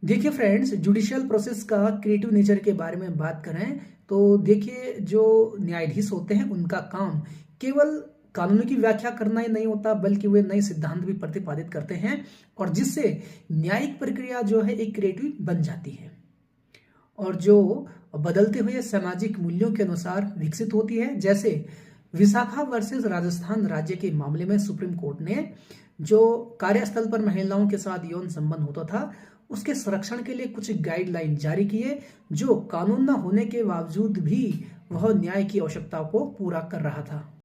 देखिए friends, judicial process का creative nature के बारे में बात करें तो देखिए जो न्यायाधीश होते हैं उनका काम केवल कानूनों की व्याख्या करना ही नहीं होता, बल्कि वे नए सिद्धांत भी प्रतिपादित करते हैं और जिससे न्यायिक प्रक्रिया जो है एक क्रिएटिव बन जाती है और जो बदलते हुए सामाजिक मूल्यों के अनुसार विकसित होती है। जैसे विशाखा वर्सेस राजस्थान राज्य के मामले में सुप्रीम कोर्ट ने जो कार्यस्थल पर महिलाओं के साथ यौन संबंध होता था उसके संरक्षण के लिए कुछ गाइडलाइन जारी किए, जो कानून न होने के बावजूद भी वह न्याय की आवश्यकता को पूरा कर रहा था।